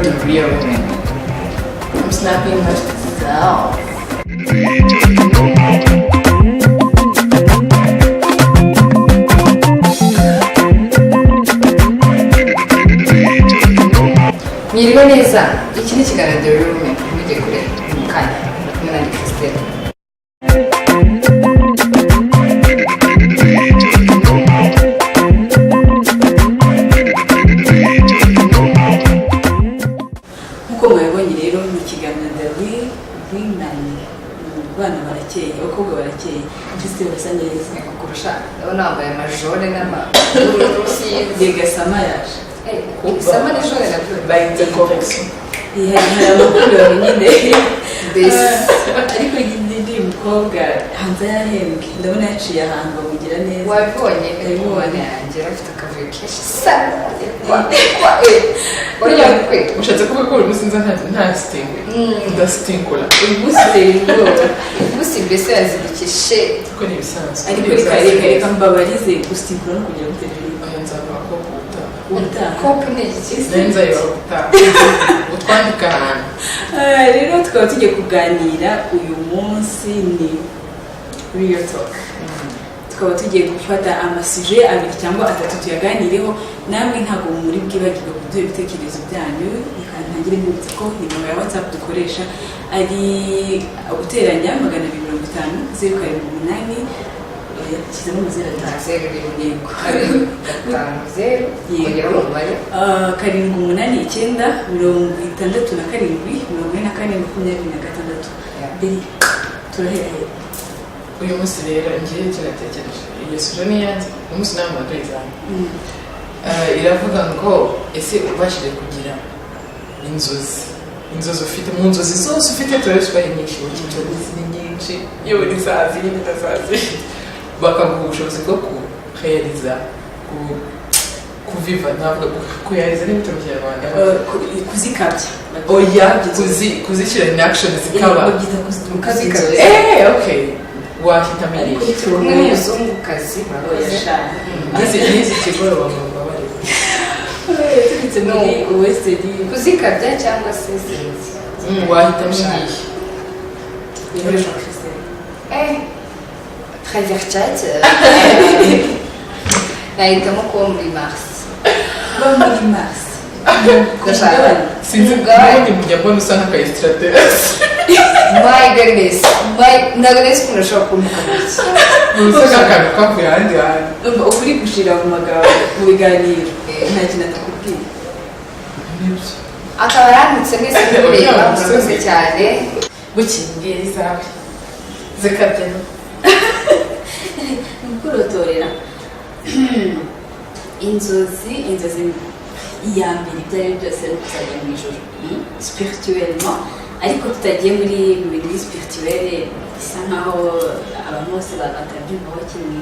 the real women. I'm snapping myself. Mwiriwe neza, iki ni ikiganiro The Real Women, mujye kure mu kanya, kumwe na Christelle. Nkuko mwabonye rero mu kiganiro The Real Women, bana barakeye, abakobwa barakeye, Christelle basa neza kurusha, ndabona wambaye amajone n'amarusi y'Igasama yaje. Sama ni jone na bayite correction. Hari amakuru nyine. Ariko ndi mukobwa hanze yahembwe ndabona yaciye ahantu bamugira neza. Wabonye mubane yanjye afite akavuyo kenshi sana. Uriya kwe ushatse kuvuga ko urubusi nta stingwe. Ndastingula. Urubusi mbese yazibikishe kuko ni bisanzwe. Ariko reka mbabarize gustingula no kugira ngo kopi ni iki nenza yota utwandika hano rero tukaba tujye kuganira uyu munsi ni real talk tukaba tugiye gufata amasuje abiri cyangwa atatu tuyaganireho namwe ntago muri bwibagirwa kuduha ibitekerezo byanyu ikantangire mbutse ko nimero ya WhatsApp dukoresha ari guteranya 250 078 kiza no muzera zero yego zero yego karindwi umunani icyenda 67 na karindwi 44 26 biri turahera uyu munsi rero ngiye kiratekereje iyo suje ni yanze umunsi namba kwizana iravuga ngo ese ubashije kugira inzozi ufite mu nzozi zose ufite turashwa nyinshi ukicozi nyinshi iyo nisazi n'itasazi bakaguha ubushobozi bwo kurealiza kuviva ntabwo kurealiza n'ibito mu Kinyarwanda kuzikabya oya kuzishyira in action zikaba okay wahitamiye n'umuzungukazi n'izi kigoroba ngomba bari tugitse muri OSD kuzikabya cyangwa se zinzi wahitamiye ibikoresho Christelle très verchate. Naitamo kuba muri Mars. Sinzi kandi mujya mbona usa nk'akayistraterasi. My goodness. Nagnes kunashaka kumukabitsa. Usa nk'akantu kavuye ahandi hantu. Uri gushira mu magambo mu biganiro. Nta kintu atakubwiye. Akaba yaranditse neza kureba murakoze cyane. Bukingiye zawe. Zikabyeno. Kurotorera inzozi ya mbere byari byose no kuzajya mu ijoro spirituellement ariko tutagiye muri spirituelle bisa nkaho abantu bose batabyumvaho kimwe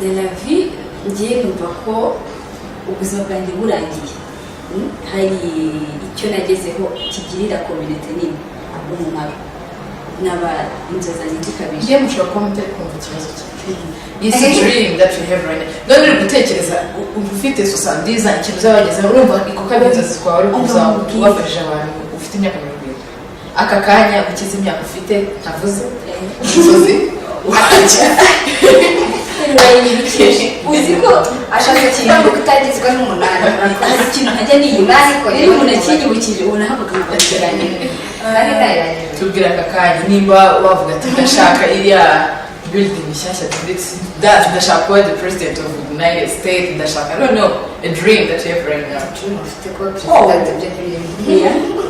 de la vie ngiye numva ko ubuzima bwanjye burangiye hari icyo nagezeho kigirira community nini umumaro naba inzoza nyikabije ngiye mushobora kuba mutari kumva ikibazo cyawe It's a dream that we have right now. None uri gutekereza ufite 70 ikintu zabagezeho urumva ikoka inzozi twawe uri kubafasha abantu ufite imyaka 20 aka kanya ukize imyaka ufite ntavuze inzozi uzi ko ashaka ikintu kutagizwe n'umunani hari ikintu ntajya niyumunani ko rero umuntu akinyibukije ubona havuga amageranye tubwira aka kanya nimba wavuga ati ndashaka iriya building nshyashya ndetse ndashaka kuba the president of the United States ndashaka I don't know a dream that you have right now ufite ko president of the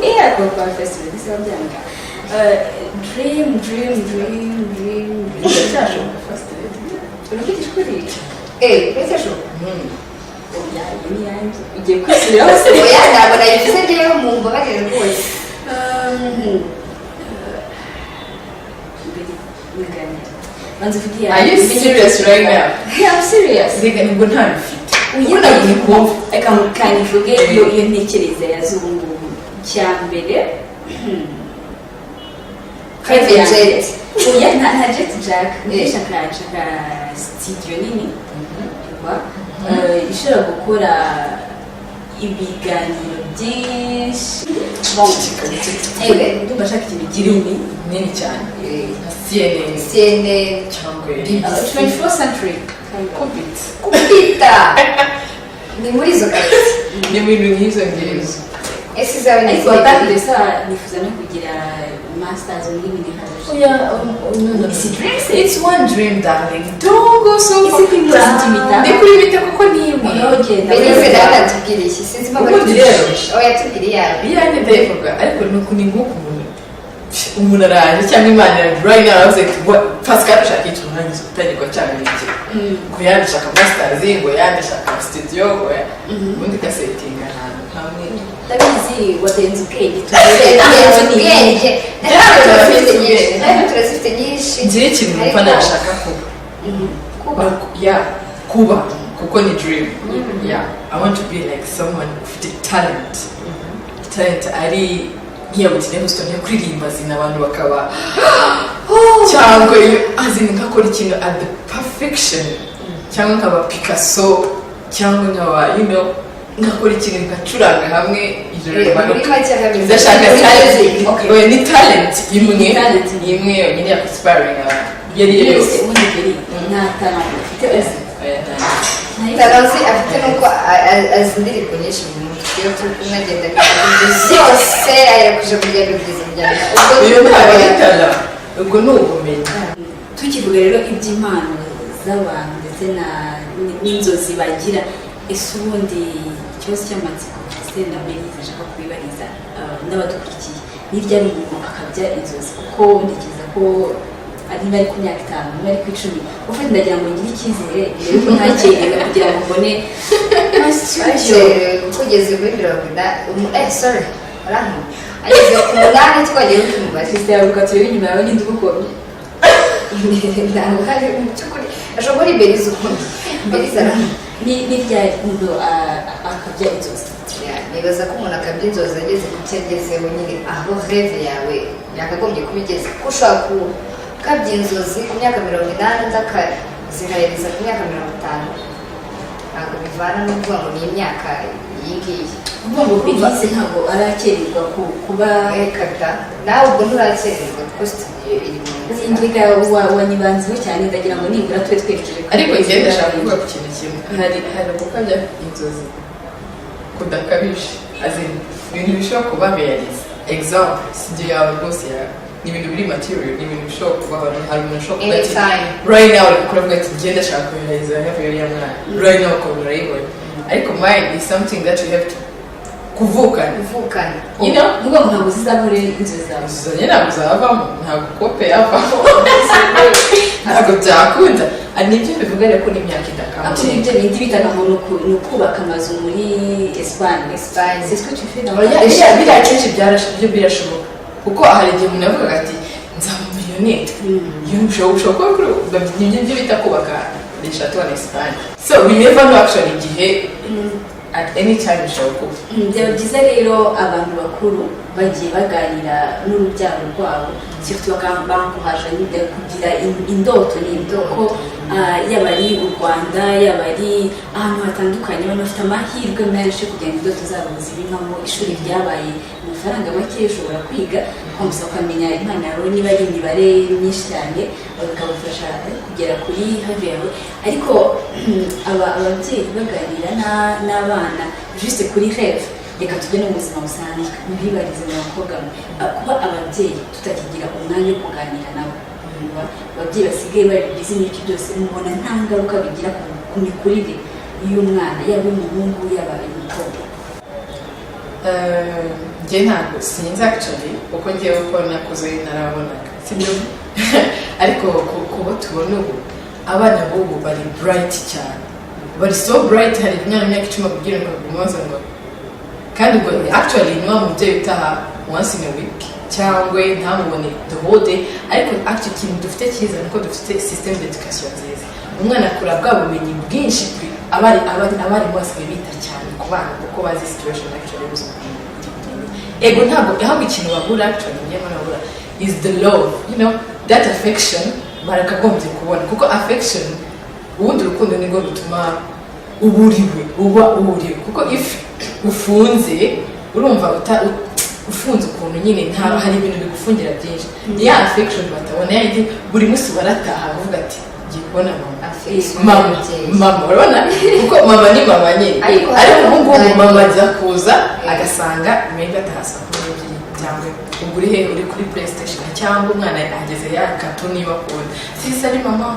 yeah ko kwa festival this is byanga dream cyasho first urafite ishuri cyasho oya yini yanjye igiye kwisubira hose oya ndabona yifise rero mu mbabarire rwose Are you serious right now? Yeah, I'm serious. They can go down fit. I can forget your ntekereza yazungu cyambere. Private jet. Oya nta jet jack. Ndashaka studio nini. Ishobora gukora ibiganiro byinshi bon ewe ndumva ashaka ikintu kinini nini cyane nka CNN cyangwa 24th century kupita ni muri izo kazi ni ibintu nk'izo ngizo ese zawe ni ariko ndetse nifuza no kugira masters muri medical it's one dream darling don't go so far ndi kuri bita kuko ni imwe mbere natubwiriye iki sinzi mpamvu yatubwiriye yawe ndayivuga ariko ni nk'uko umuntu araje cyangwa imana right now aravuze Pascal ashaka icyo umwanya utangirwa cyane iki ngo yandishaka masters ngo yandishaka studio ngo ubundi gasetinga ahantu hamwe ndabizi watenze ubwenge turazifite nyinshi ngira ikintu numva nashaka kuba kuko ni dream I want to be like someone ufite talent ari nk'iya butine Houston yo kuririmba zina abantu bakaba cyangwa azini nkakora ikintu at the perfection cyangwa nkaba Picasso cyangwa nkaba ngakora ikintu ngacuranga hamwe ni talent imwe yonyine ya inspiring yari yose nta talent ufite Taransi afite nuko azi indirimbo nyinshi mu mutwe iyo turi kumwe agenda zose ayakuje kugenda ubwiza njyana ubwo ni ubumenyi tukivuga rero iby'impano z'abantu ndetse n'inzozi bagira ese ubundi ikibazo cy'amatsiko ndetse na Belize ashaka kubibariza n'abadukurikiye n'irya ari umuntu akabya inzozi kuko ntekereza ko ari bari ku myaka 5 bari ku 10 ufite ndagira ngo ngire icyizere yuko ntakerera kugira ngo mbone kugeze kuri 40 sorry aramu ageze ku 8 twagiye kumubatiza Kristo yaruka turi inyuma yawe n'indubukomye ntabwo hari cyukuri ashobora muri Belize ukunda Belize aramu ni ryari umuntu akabya inzozi nibaza ko umuntu akabya inzozi ageze ku cyo agezeho nyine aho reve yawe yakagombye kuba igeze kuko ushobora kabya inzozi ku myaka 80 ndakazihayiriza ku myaka 50 ntabwo bivana n'ubwo ngo ni imyaka yingiye ubwo ngo Belize ntabwo arakererwa kuba ekata nawe ubwo nturakererwa kuko studio iri mu ingiga wanyibanziho cyane ndagira ngo nibura twe twerekeje ariko ngende ndashaka kuvuga ku kintu kimwe hari gukabya inzozi kudakabije azin ibintu bishobora kuba realize example studio yawe rwose ni ibintu biri material ni ibintu bishobora kuba hari umuntu ushobora kuba ati right now uravuga ati ngende ndashaka kurealize have your young man right now ukaba urayibona ariko mind is something that you have to kuvukana nubwo ntabwo zizamure inzozi zawe zizanye ntabwo zavamo ntabwo kope yavamo ntabwo byakunda nibyo bivuga rero ko n'imyaka idakama ibyo bindi bitaga ngo ni ukubaka amazu muri Espagne c'est ce que tu fais dans biriya kenshi birashoboka kuko hari igihe umuntu yavugaga ati nzaba miliyoneri ushobora kuba nibyo bita kubaka eshatu na Espagne so we never know actually igihe at any time bishobora kuba byaba byiza rero abantu bakuru bagiye baganira n'urubyaro rwabo surtout bakankoraje kugira indoto ko yaba ari u Rwanda yaba ari ahantu hatandukanye abantu bafite amahirwe menshi kugira ngo indoto zabo zibimamo ishuri ryabaye amafaranga make ushobora kwiga ukamusa ukamenya impano yawe niba ari imibare myinshi cyane bakagufasha kugera kuri hafi yawe ariko ababyeyi baganira n'abana juste kuri rêve reka tujye no mu buzima busanzwe ntibibarize mu bakobwa kuba ababyeyi tutakigira umwanya wo kuganira nabo ababyeyi basigaye bari bizi n'iki byose mubona nta ngaruka bigira ku mikurire y'umwana yaba umuhungu yaba umukobwa njye ntabwo sinzi actually uko ngiye uko nakuze narabonaga sibyo ariko kuba tubona ubu abana b'ubu bari bright cyane bari so bright hari imyaka 10 kugira ngo bimubaze ngo kandi ubwo actually niba umubyeyi utaha once in a week cyangwa ntamubone the whole day ariko actually ikintu dufite cyiza nuko dufite system d'education nziza umwana akura bwa bumenyi bwinshi abari basigaye bita cyane ku bana kuko bazi situation actually y'ubuzima ego ntabwo ikintu babura actually babura is the love that affection barakagombye kubona kuko affection ubundi urukundo nirwo rutuma uburiwe kuko if ufunze urumva ufunze ukuntu nyine nta hari ibintu bigufungira byinshi ya affection batabona yindi buri munsi barataha bavuga ati ngiye kubona mama urabona kuko mama ni mama nyine ariko ubu ngubu mama ajya kuza agasanga maybe atahasa cyangwa uri he uri kuri PlayStation cyangwa umwana ageze ya cartoon bakunda sisa ari mama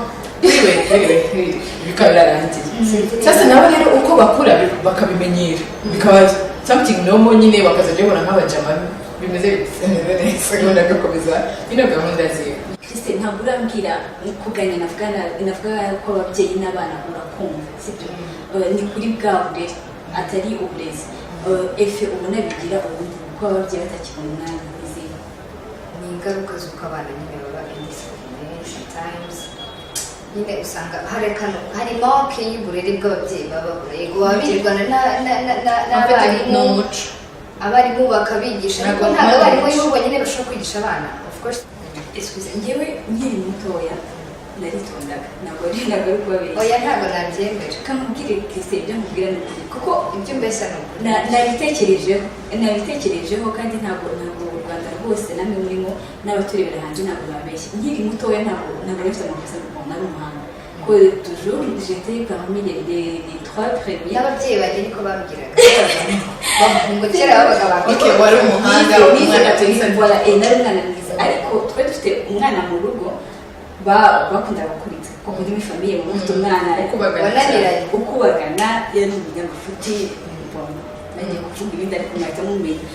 bikaba birarangiye sasa nabo rero uko bakura bakabimenyera bikaba something normal nyine bakazajya bahora nk'abajama bimeze neza gakomeza ino gahunda ziwe Christine ntabwo urambwira kuganya navuga ko ababyeyi n'abana urakumva sibyo ni kuri bwa burere atari uburezi efe ubona bigira ubundi kuko ababyeyi batakibona umwanya n'izindi ni ingaruka z'uko abana nyine baba indisciplined sometimes nyine usanga hari moke y'uburere bw'ababyeyi baba yego baba birirwana n'abarimu abarimu bakabigisha ariko ntabwo abarimu y'ubu nyine bashobora kwigisha abana of course excuse njyewe nkiri mutoya naritondaga ntabwo ari kubabeshya oya ntabwo nabyemera kamubwire Christine ibyo mubwira ni ukuri kuko ibyo mbeshya ni ukuri nabitekerejeho kandi ntabwo u Rwanda rwose namwe murimo n'abaturebera hanze ntabwo babeshya nkiri mutoya ntabwo nafite amakosa mu nari umuhanga ko toujours j'étais parmi les 3 premiers n'ababyeyi banjye niko bambwiraga ngo kera babaga bakike wari umuhanga umwana ateza voilà et nari umwana mwiza ariko twari dufite umwana mu rugo bakundaga gukuritsa kuko muri famille mu bafite umwana ukubagana yari umunyamafuti nagiye kuvuga ibindi ariko mwahita mumenya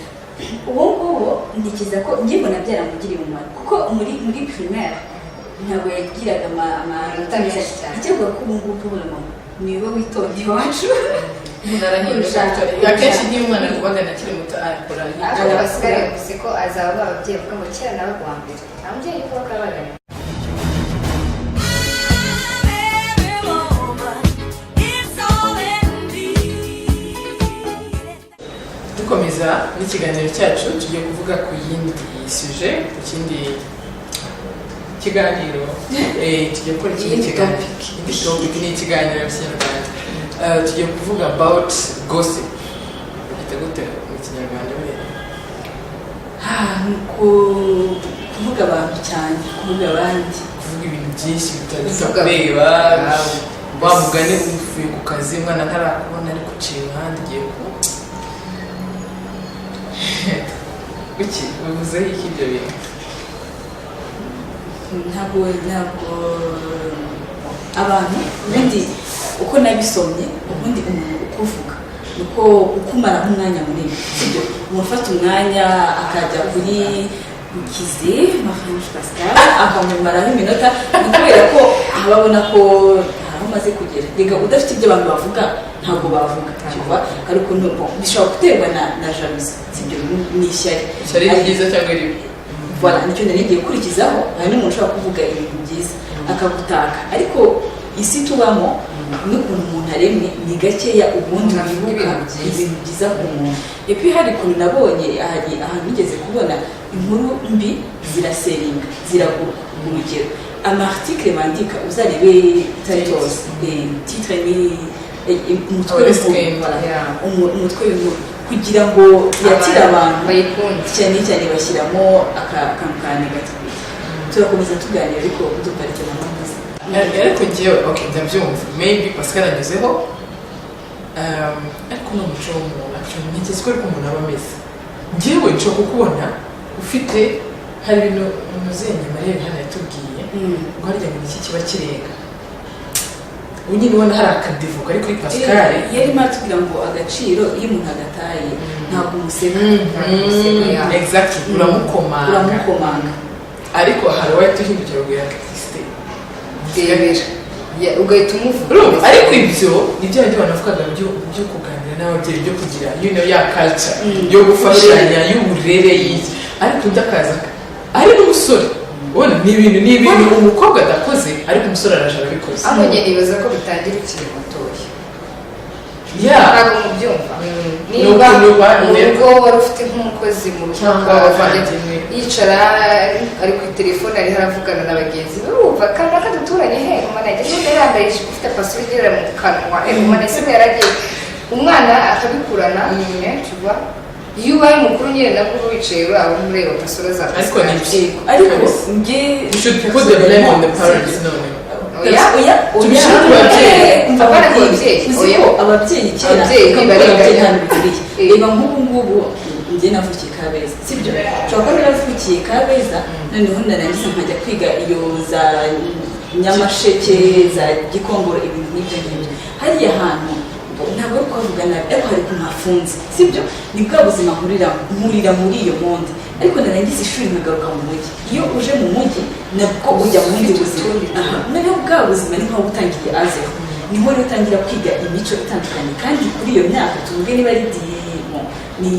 ubu ngubu ntikiza ko njye mbona byaramugiriye umumaro kuko muri primaire ntabwo yagiraga amanota meza cyane icyakora ko ubu ngubu tubona niwe witonde iwacu umuntu arahindura akenshi niyo umwana kubagana akiri muto arakora ariko basigaye bavuze ko azaba ababyeyi bavuga ngo kera nawe kuwa mbere nta mubyeyi kuba kabagana dukomeza n'ikiganiro cyacu tugiye kuvuga ku yindi suje ku kindi kiganiro tugiye gukora ikindi topic ni ikiganiro cy'ikinyarwanda tugiye kuvuga about gossip bita gute mu kinyarwanda kuvuga abantu cyane kuvuga abandi kuvuga ibintu byinshi bitakureba wa mugani uvuye ku kazi umwana ntarakubona ari guciye impande ugiye kuki bavuzeho iki ibyo bintu ntabwo abantu ubundi uko nabisomye ubundi umuntu ukuvuga nuko ukumara nk'umwanya munini sibyo umufata umwanya akajya kuri Kize Mafange Pascal akamumaraho iminota ni kubera ko ababona ko aho umaze kugera rega udafite ibyo abantu bavuga ntabwo bavuga cyangwa ari ukuntu bishobora guterwa na jalousie sibyo ni ishyari ryiza cyangwa ribi voilà nicyo ngiye kurikizaho hari n'umuntu ushobora kuvuga ibintu byiza akagutaka ariko isi tubamo n'ukuntu umuntu aremye ni gakeya ubundi wibuka ibintu byiza ku muntu epi hari ukuntu nabonye ahantu nigeze kubona inkuru mbi ziraseringa ziragura urugero amarticle bandika uzarebe titles titre umutwe w'inkuru kugira ngo yakire abantu cyane cyane bashyiramo akantu ka negative turakomeza tuganira ariko duparike na mamuzi ariko ngewe ndabyumva maybe Pascal anyuzeho ariko ni umuco w'umuntu actually nigeze ko ariko umuntu aba ameze ngewe nshobora kukubona ufite hari ibintu umuzenye Mariya hano yatubwiye ngo harya ngo iki kiba kirenga ubu nyine ubona hari akadevu kari kuri Pascal yarimo atubwira ngo agaciro iyo umuntu agataye ntabwo umuseka exactly uramukomanga ariko hari uwahita uhindukira ubwira Christine ndebera ugahita umuvuga ariko ibyo nibyo abandi banavugaga byo kuganira n'ababyeyi byo kugira ya culture yo gufashanya y'uburere y'iki ariko undi akaza ari n'umusore ubona ni ibintu umukobwa adakoze ariko umusore araje arabikoze aho njye nibaza ko bitangira ukiri mutoya ntabwo mubyumva niba mu rugo wari ufite nk'umukozi mu rugo yicara ari ku telefone ariho aravugana na bagenzi be urumva kandi akaduturanye he umwana yagiye niba yambaye ijipo ufite pasuri igera mu kanwa umwana ese yaragiye umwana akabikurana tuba iyo ubaye mukuru nyine nabwo wicaye uraba mureba pasura za ariko ni ariko njye you should put the blame on the parents none tubishaka ababyeyi kera reba nk'ubu ngubu njye navukiye Kabeza sibyo nshobora kuba naravukiye Kabeza noneho narangiza nkajya kwiga iyo za Nyamasheke za Gikongoro ibintu nk'ibyo ngibyo hariya hantu ntabwo ari kuvuga nabi ariko hari kuhafunze sibyo ni bwa buzima nkurira muri iyo monde ariko narangiza ishuri nkagaruka mu mujyi iyo uje mu mujyi nabwo ujya mu bundi buzima noneho bwa buzima ni nkaho utangiye azeho niho rero utangira kwiga imico itandukanye kandi kuri iyo myaka tuvuge niba ari ni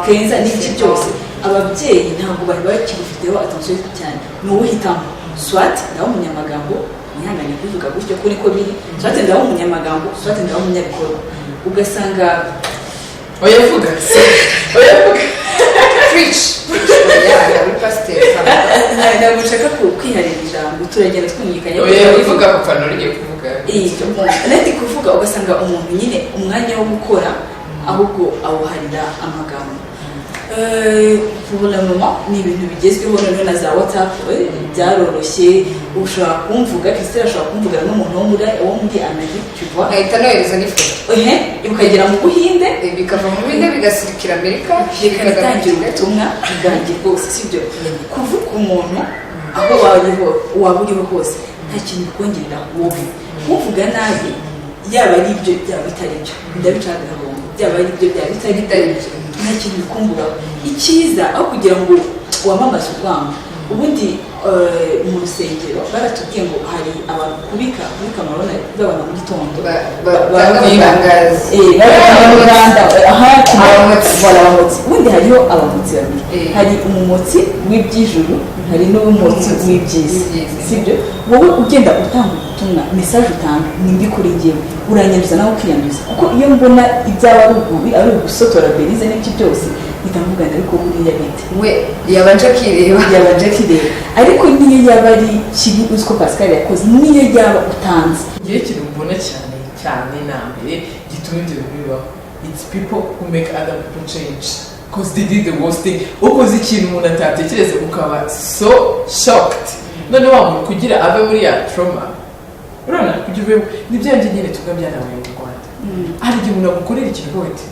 kenza n'iki byose ababyeyi ntabwo bari bakibufiteho attention cyane ni wowe hitamo swat ndaho umunyamagambo nihanganye kuvuga gutyo kuri ko biri swat ndaho umunyamagambo swat ndaho umunyabikorwa ugasanga oyavuga preach uri pastor ntabwo ushaka kwiharira ijambo turagenda twumvikanye oyavuga papa nuriye kuvuga nandi kuvuga ugasanga umuntu nyine umwanya wo gukora ahubwo awuharira amagambo pour le moment ni ibintu bigezweho noneho na za WhatsApp byaroroshye ushobora kumvuga Christelle ashobora kumvuga n'umuntu wo muri Amerika tu vois ahita nohereza n'ifoto ukagera mu Buhinde bikava mu Buhinde bigasirikira Amerika bikatangira ubutumwa bwanjye bwose sibyo kuvuga umuntu aho waba uriho hose nta kintu bikongerera wowe kuvuga nabi yaba ari ibyo byaba bitari byo ndabicaga ngo byaba ari ibyo byaba bitari byo nta kintu bikumbura icyiza aho kugira ngo wamamaze urwango ubundi mu rusengero baratubwiye ngo hari abantu kubika amarona babana mu gitondo abamotsi ubundi hariho abamotsi babiri hari umumotsi w'iby'ijuru hari n'umumotsi w'iby'isi sibyo wowe ugenda utanga ubutumwa mesaje utanga nimbi kuri njyewe uranyanduza nawe ukiyanduza kuko iyo mbona ibyaba ari ugusotora berize n'ibyo byose ndamugana ariko buriya bite we yabanje akireba ariko niyo yaba ari kibi uziko Pascal yakoze niyo yaba utanze igihe kintu mbona cyane nambere gituma ibyo bibaho it's people who make other people change because they did the worst thing ukoze ikintu umuntu atatekereza ukaba so shocked none wa muntu kugira ave muri ya trauma urana kugira nibyanjye nyine tugabyanawe mu Rwanda hari igihe umuntu agukorera ikintu wete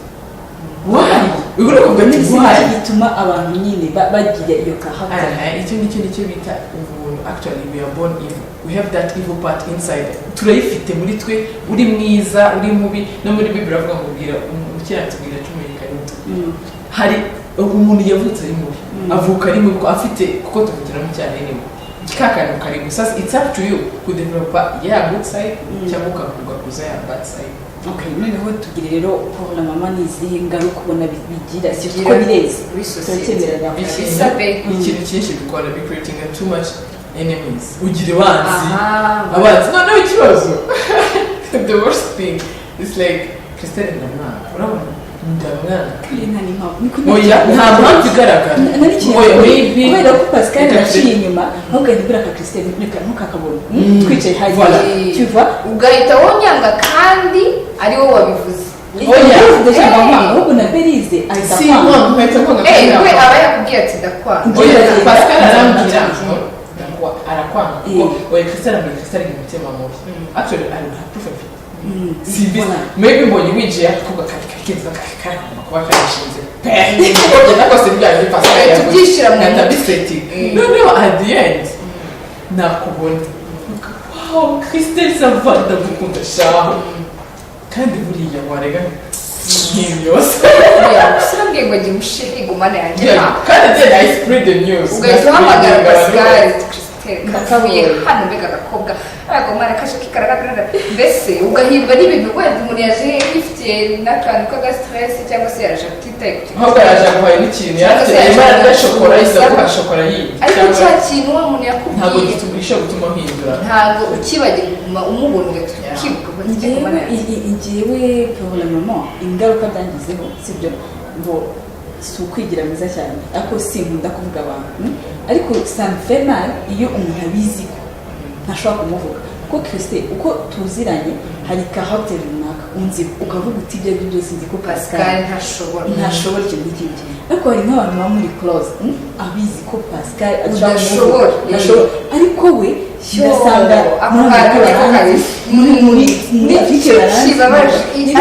ubwo kuvuga n'ibyo bituma abantu nyine bagira iyo kahaka icyo nicyo bita ubuntu actually we are born evil we have that evil part inside turayifite muri twe uri mwiza uri mubi no muri Bibiliya avuga ngo ubwira umukiranutsi ubwira 10 hari umuntu yavutse ari mubi avuka ari mubi afite kuko tuvugira mu cyane ni kikakano kari gusa it's up to you to develop ya good side cyangwa ukavuga kuza ya bad side. Okay, noneho tugire rero kubona mama nizihe ngaruka ubona bigira siko bireze bisosiyete ikintu cyinshi bikora be creating too much enemies ugire wanzi abanzi noneho ikibazo the worst thing is like Christelle ndamwana urabona ndamwana kirina ni mpamvu oya nta mpamvu igaragara kubera ko Pascal yaciye inyuma ntugahindura ka Christelle ntukakabona twicaye hasi tuva ugahita wonyanga kandi ari wowe wabivuze oya ndashaka ahubwo na Berize ahita si mwana mpeta mwana we aba yakubwiye ati ndakwanga oya Pascal arambwira arakwanga oya Christelle amwe Christelle ni mutima mubi actually I don't have proof of it maybe mbonye wijiye kuvuga kakikenza kuba karishinze nakose byari Pascal tubyishira mu ndabiseti noneho at the end nakubona wow Christelle savanda gukunda shaho kandi buriya warega nk'imyose sinabwiye ngo njye mushihe igumane yanjye kandi then I spread the news ugahita uhamagara Pascal kavuye hano mbega agakobwa aragomana kashe kikaragara mbese ugahimba n'ibintu wenda umuntu yaje yifitiye n'akantu k'agastress cyangwa se yaje atitaye ku kintu ahubwo yaje guhaye n'ikintu yafite imana n'ashokora isaguha shokora yindi ariko cya kintu wa muntu yakubwiye ntabwo gitumisha gutuma uhindura ntabwo ukibagirwa umubona ukibuka njyewe pour le moment ingaruka byangizeho sibyo ngo si ukwigira mwiza cyane ariko sinkunda kuvuga abantu ariko sanfemal iyo umuntu abizi ntashobora kumuvuga kuko Christelle uko tuziranye hari caractère runaka unzi ukavuga uti ibyo ari byose nzi ko Pascal ntashobora ikintu n'ikindi ariko hari nk'abantu baba muri close abizi ko Pascal adashobora ariko we ugasanga muri afike baranzi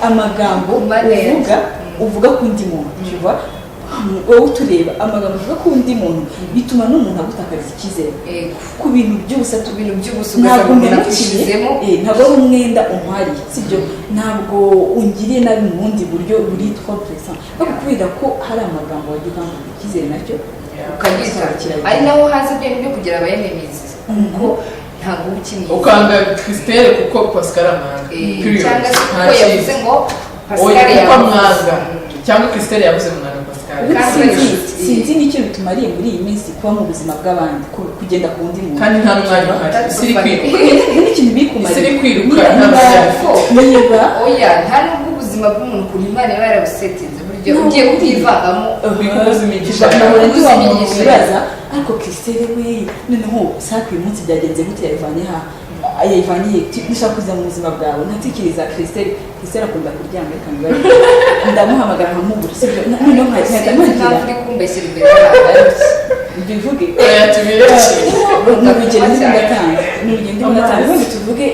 amagambo uvuga ku undi muntu tuba wowe utureba amagambo uvuga ku undi muntu bituma n'umuntu agutakariza icyizere ku bintu byose ntabwo mbimukiyemo ntabwo ari umwenda umwariye sibyo ntabwo ungiriye nabi mu bundi buryo buri trop pressant ariko kubera ko hari amagambo wagiye ukangurira icyizere nacyo ukabyitwakira ari naho haza ibintu byo kugira abayememizi kuko ntabwo ukeneye ukanga Christelle kuko Pascal amanga cyangwa se kuko yavuze ngo Pascal yamwanga cyangwa Christelle yavuze ngo ntabwo Pascal sinzi n'icyo bitumariye muri iyi minsi kuba mu buzima bw'abandi kugenda ku wundi muntu kandi nta mwanya uhari siri kwiruka n'ikintu bikumariye siri kwiruka ntabwo oya nta n'ubwo ubuzima bw'umuntu ku Imana iba yarabusetinze buryo ugiye kubwivangamo bikubuzimigisha ibibaza ariko Christelle we noneho saka uyu munsi byagenze gute yayivanye nishaka kuza mu buzima bwawe ntatekereza Christelle akunda kuryama reka ngari ndamuhamagara nkamubura sibyo noneho nkahita ntangira uri kumbeshyira imbere y'abantu bivuge tubireke n'urugendo ubundi tuvuge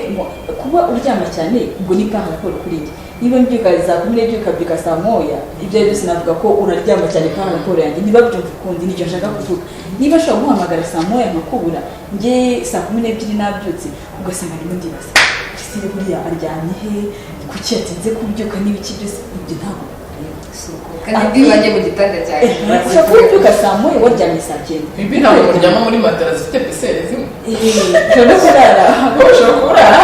kuba uryama cyane ubwo ni par rapport kuri njye niba mbyuka saa 10 byuka saa moya ibyo byose navuga ko uraryama cyane par rapport yanjye niba byumva ukundi nicyo nshaka kuvuga niba ashobora guhamagara saa moya nkakubura njye saa 12 nabyutse ugasanga ndimo ndibaza Christelle buriya aryamye he kuki yatinze kubyuka n'ibiki byose ibyo ntabwo kandi bwibanye mu gitanda cyawe ushobora kubyuka saa moya waryamye saa 9 bibi ntabwo kuryama muri matara zifite piseri zimwe ushobora kurara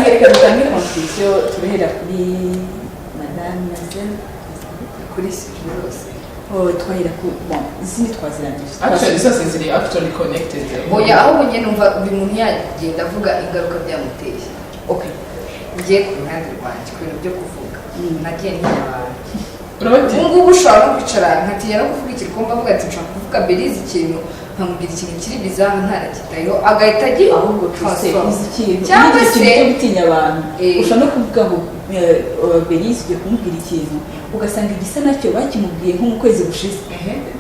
reka dutange conclusion turahera kuri madame Nazel kuri sije rwose twahera ku izindi twazirangije actually zose ziri actually connected oya aho ubonye numva buri muntu yagenda avuga ingaruka byamuteye okay ngiye ku ruhande rwanjye ku bintu byo kuvuga nagiye ntinya abantu urabati ngubu ushobora no kwicara nkatinya no kuvuga ikintu kumva avuga ati nshaka kuvuga Belize ikintu nkamubwira ikintu kiri bizaha ntarakitayeho agahita agira ahubwo Christelle ikintu cyangwa se cyo gutinya abantu ushobora no kuvuga ngo Belize ugiye kumubwira ikintu ugasanga igisa nacyo bakimubwiye nko mu kwezi gushize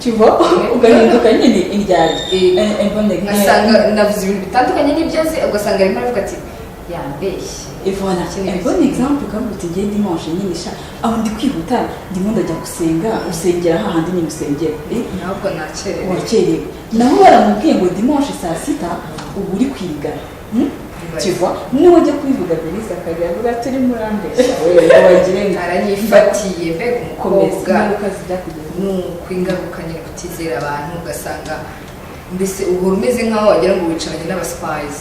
kiva ugahinduka nyine indyarya ugasanga navuze ibintu bitandukanye n'ibyo azi ugasanga arimo aravuga ati yambeshye voilà un bon exemple comme tu dis dimanche nyine sha aho ndi kwihuta ndimo ndajya gusenga usengera hahandi nyine usengera ntabwo nakerewe wakerewe naho baramubwiye ngo dimanche saa 6 ubu uri kwigana tu vois niba ujya kubivuga Belize akagira avuga turi murambesha wagire aranyifatiye mbega umukobwa ingaruka zijya kugeza nuko ingaruka nyine kutizera abantu ugasanga mbese uhora umeze nk'aho wagira ngo wicaranye n'abaspies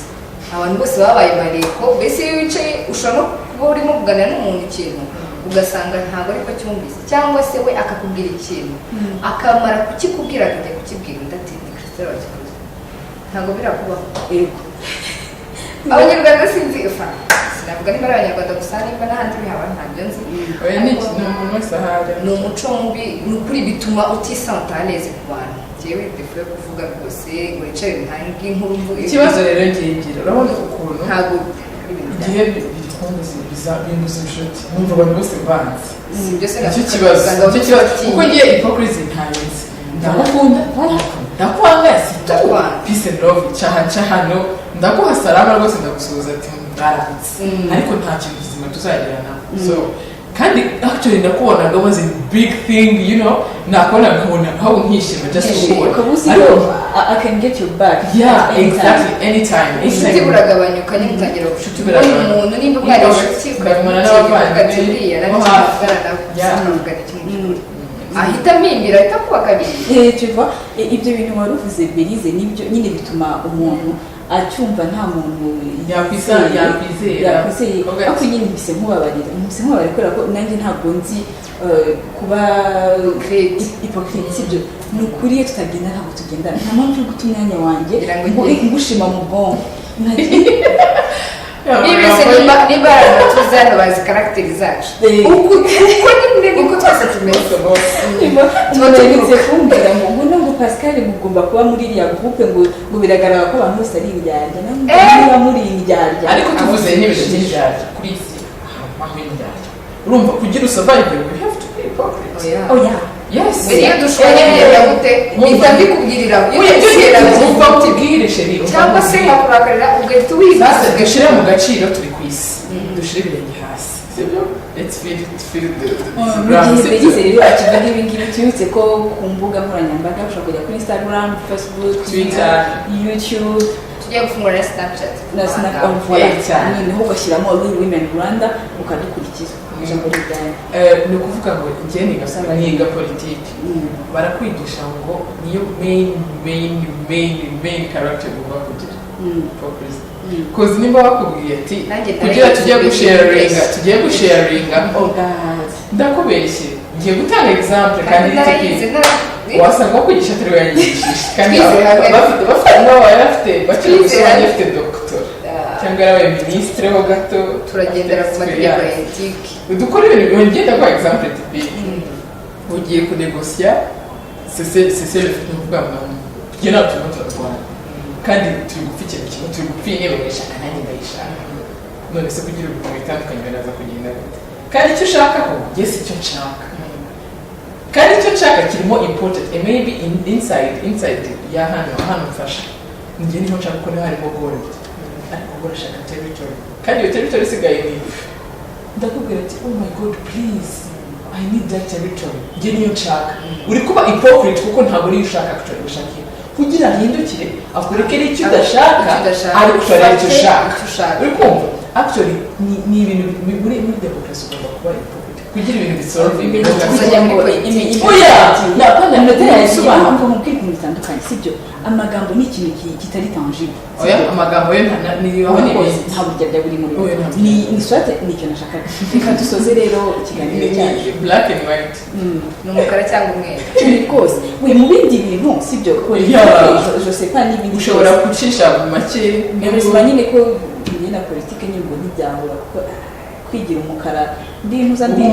abantu bose babaye mareko mbese iyo wicaye ushobora no kuba urimo kuganira n'umuntu ikintu ugasanga ntabwo ariko cyumvise cyangwa se we akakubwira ikintu akamara kukikubwira akajya kukibwira undi ati ni Christelle wakikoze ntabwo birakubaho abanyarwanda sinzi sinavuga niba ari abanyarwanda gusa nimba n'ahandi bihaba ntabyo nzi ni umuco mubi ni ukuri bituma utisanta neza ku bantu njyewe defuye kuvuga rwose ngo wicare ntange inkuru mvuga ikibazo rero ngira urabona ukuntu ntabwo igihe bitwumviza bimbuza inshuti numva abantu bose banzi byose nicyo kibazo kuko ngiye hypocrisy ntayenzi ndagukunda ndakwanga sitwa peace and love cahano ndaguha salama rwose ndagusuhuza ati ndaranze ariko nta kintu kizima tuzagirana so kandi actually ndakubonaga was a big thing you know nakubona nkabona nkaho nkishima just ariko I can get you back exactly anytime inshuti buragabanyuka nimutangira gushuti buragabanyuka umuntu nimba mwari inshuti ukabona n'abavandimwe ahita mpimbira ahita kuba kabiri tu vois ibyo bintu wari uvuze Belize nibyo nyine bituma umuntu acyumva nta muntu yakwizera ariko nyine mbise nkubabarira kubera ko nanjye ntabwo nzi kuba hypocrite sibyo ni ukuri iyo tutagenda ntabwo tugendana nta mpamvu yo guta umwanya wanjye ngushima mu bwonko bibese niba tuzi hano bazi karagiteri zacu uko niko twese tumeze tubategetse kumbwira ngo nguno ngo Pascal mugomba kuba muri iriya groupe ngo biragaragara ko abantu bose ari indyarya niba muri indyarya ariko tuvuze n'ibintu by'indyarya kuri isi aho urumva kugira usurvive you have to be hypocrite. Oh yeah. Yes. iyo dushwanye bigenda gute mpita mbikubwirira umva utubwire sheri cyangwa se nkakurakarira ugahita wiga sasa dushyire mu gaciro turi ku isi dushyire ibirenge hasi sibyo let's feel the bigize rero akivuga ibi ngibi tubitse ko ku mbuga nkoranyambaga ushobora kujya kuri Instagram, Facebook, Twitter, YouTube, tugiye gufungura Snapchat na noneho ugashyiramo Women Rwanda ukadukurikiza ijambo rijyanye. ni ukuvuga ngo njye niga politiki barakwigisha ngo niyo main character ugomba kugira hypocrisy. Kozi nimba bakubwiye ati kugira tugiye gusharinga ndakubeshye ngiye gutanga example kandi wasanga ko kwigisha atari wayigishije kandi bafite bafite doctor cyangwa arabaye ministre ho gato turagendera ku mategeko ya ethique dukora ibintu byongera kwa example typique ugiye kunegosya c'est le fait de kugira ngo turatwara kandi turi gupfa ikintu kimwe turi gupfa intebe bayishaka nanjye ndayishaka none se kugira ibintu bitandukanye biraza kugenda gute kandi icyo ushaka ko yes icyo nshaka kandi icyo nshaka kirimo important and maybe inside ya hano mfasha njye niho nshaka ko harimo gold ariko urashaka territory kandi iyo territory isigaye ni ndakubwira ati oh my god please I need that territory njye niyo nshaka uri kuba hypocrite kuko ntabwo uriyo ushaka actually ushaka kugira ahindukire akurekere icyo udashaka ariko ushaka icyo ushaka uri kumva actually ni ibintu muri demokarasi ugomba kuba hypocrite kugira ibintu bisolve ibintu bitandukanye sibyo amagambo ni ikintu kitari tangible amagambo yo nta burya bya buri muri ni swate ni icyo nashaka reka dusoze rero ikiganiro cyacu black and white ni umukara cyangwa umweru ni rwose we mu bindi bintu sibyo je sais pas n'ibindi ushobora gucisha mu make ubuzima nyine ko njye na politike nyine ntibyahura kuko kwigira umukara ndi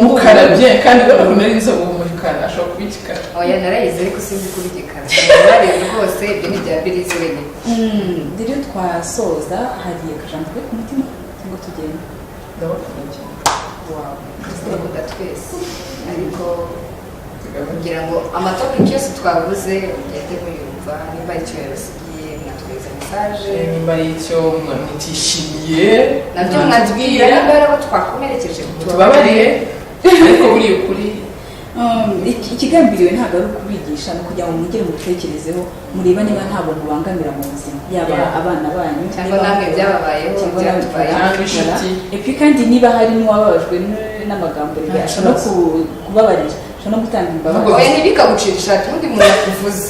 umukara bye kandi urabona ari inzobe umukara ashobora kubikika oya narayize ariko sinzi kubigikara narabizi rwose ibyo ni bya birizi wenyine rero twasoza hagiye akajambo ke ku mutima cyangwa tugenda ndabakunda cyane wow ndabakunda twese ariko kugira ngo amatopiki yose twavuze ugende muyumva nimba ari icyo yabasigiye mwatweza message nimba ari icyo mwamutishimiye nabyo mwatubwira nimba ari abo twakomerekeje tubabariye ariko buriya ukuri ikigambiriwe ntabwo ari ukubigisha no kugira ngo mwigire mubitekerezeho mureba niba nta buntu bubangamira mu buzima yaba abana banyu cyangwa namwe byababayeho inshuti epi kandi niba hari n'uwababajwe n'amagambo ashobora no kubabarira no gutanga imbabazi oya ntibikagucira ishati ubundi umuntu akuvuze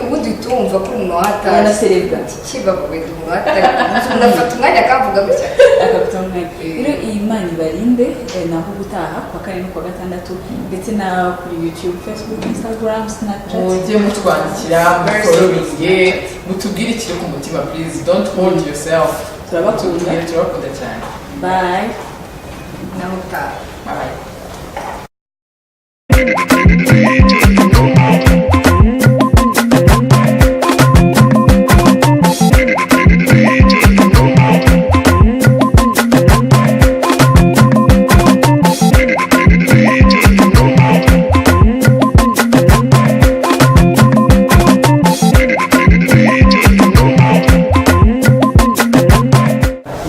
ubundi tumva ko umuntu wahatari anaserebwa kibavuye umuntu wahatari umuntu afata umwanya akavuga gutya akafata umwanya rero iyi Imana ibarinde naho gutaha kwa kane no kwa gatandatu ndetse na kuri YouTube, Facebook, Instagram, Snapchat mujye mutwandikira mufollowinge mutubwire ikiri ku mutima please don't hold yourself turabakunda cyane bye naho utaha bye.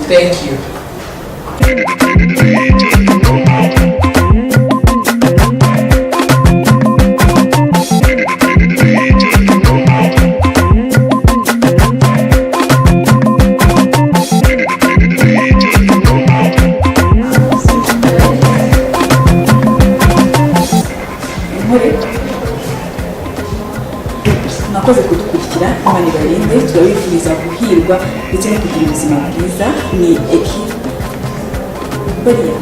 Thank you. mwakoze kudukurikira Imana ibarinde turabifuriza guhirwa ndetse no kugira ubuzima bwiza ni ekipe bariya